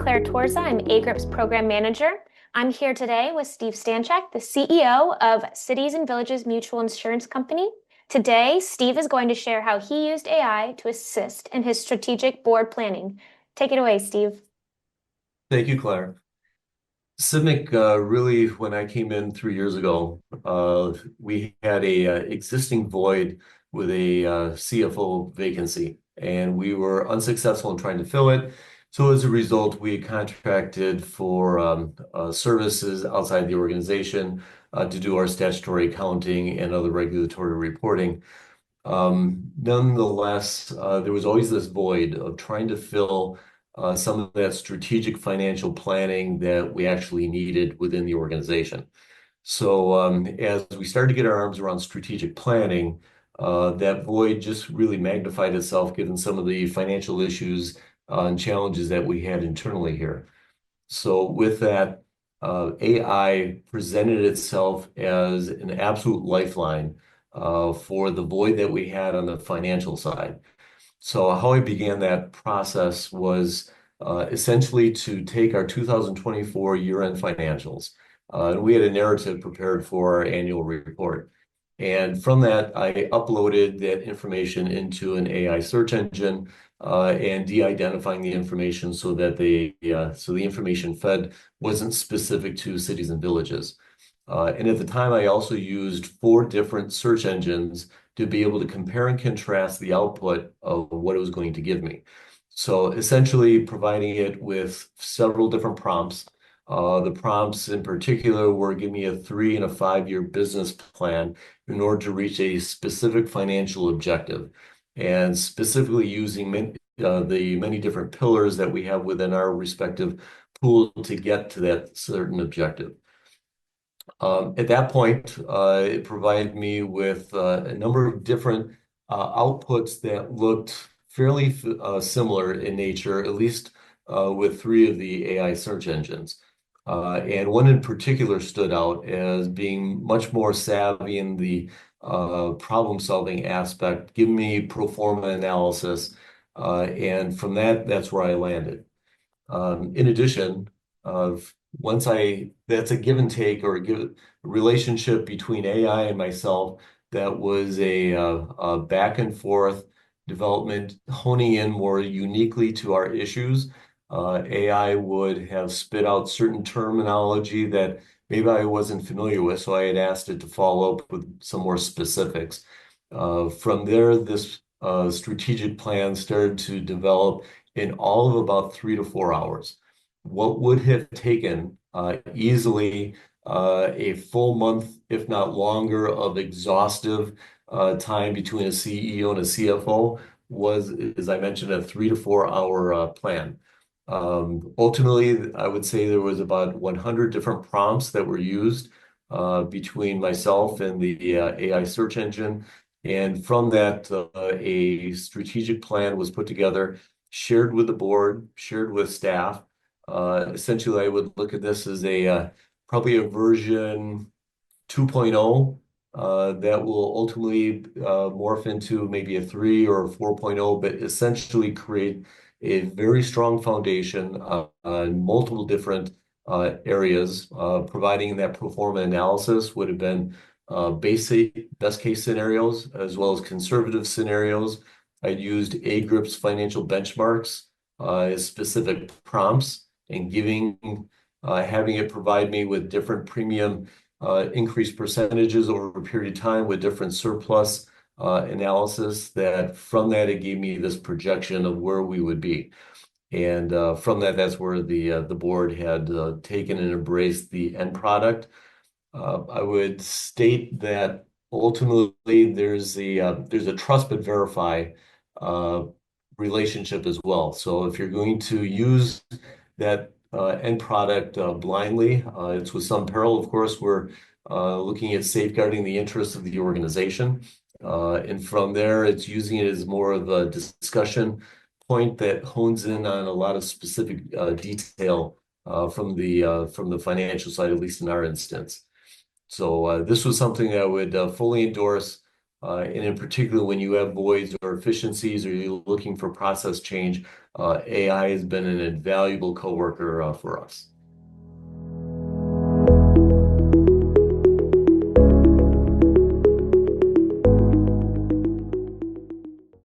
Claire Torza. I'm AGRIP's program manager. I'm here today with Steve Stanchak, the CEO of Cities and Villages Mutual Insurance Company. Today, Steve is going to share how he used AI to assist in his strategic board planning. Take it away, Steve. Thank you, Claire. CIMIC, really, when I came in 3 years ago, we had a existing void with a CFO vacancy, and we were unsuccessful in trying to fill it. So as a result, we contracted for services outside the organization to do our statutory accounting and other regulatory reporting. Nonetheless, there was always this void of trying to fill some of that strategic financial planning that we actually needed within the organization. So as we started to get our arms around strategic planning, that void just really magnified itself given some of the financial issues and challenges that we had internally here. So with that, AI presented itself as an absolute lifeline for the void that we had on the financial side. So how I began that process was essentially to take our 2024 year-end financials. And we had a narrative prepared for our annual report. And from that, I uploaded that information into an AI search engine and de-identifying the information so that the information fed wasn't specific to cities and villages. And at the time, I also used 4 different search engines to be able to compare and contrast the output of what it was going to give me. So essentially providing it with several different prompts. The prompts in particular were give me a 3 and a 5-year business plan in order to reach a specific financial objective, and specifically using the many different pillars that we have within our respective pool to get to that certain objective. At that point, it provided me with a number of different outputs that looked fairly similar in nature, at least with 3 of the AI search engines. And one in particular stood out as being much more savvy in the problem-solving aspect, giving me pro forma analysis. And from that, that's where I landed. In addition, that's a give and take or a relationship between AI and myself that was a back and forth development, honing in more uniquely to our issues. AI would have spit out certain terminology that maybe I wasn't familiar with, so I had asked it to follow up with some more specifics. From there, this strategic plan started to develop in all of about 3 to 4 hours. What would have taken easily a full month, if not longer, of exhaustive time between a CEO and a CFO was, as I mentioned, a 3 to 4 hour plan. Ultimately, I would say there was about 100 different prompts that were used between myself and the AI search engine. And from that, a strategic plan was put together, shared with the board, shared with staff. Essentially, I would look at this as probably a version 2.0 that will ultimately morph into maybe a 3 or a 4.0, but essentially create a very strong foundation on multiple different areas. Providing that pro forma analysis would have been basic best case scenarios as well as conservative scenarios. I used AGRIP's financial benchmarks as specific prompts and having it provide me with different premium increase percentages over a period of time with different surplus analysis. That from that, it gave me this projection of where we would be. And from that, that's where the board had taken and embraced the end product. I would state that ultimately there's a trust but verify relationship as well. So if you're going to use that end product blindly, it's with some peril. Of course, we're looking at safeguarding the interests of the organization. And from there, it's using it as more of a discussion point that hones in on a lot of specific detail from the financial side, at least in our instance. So this was something I would fully endorse. And in particular, when you have voids or efficiencies or you're looking for process change, AI has been an invaluable coworker for us.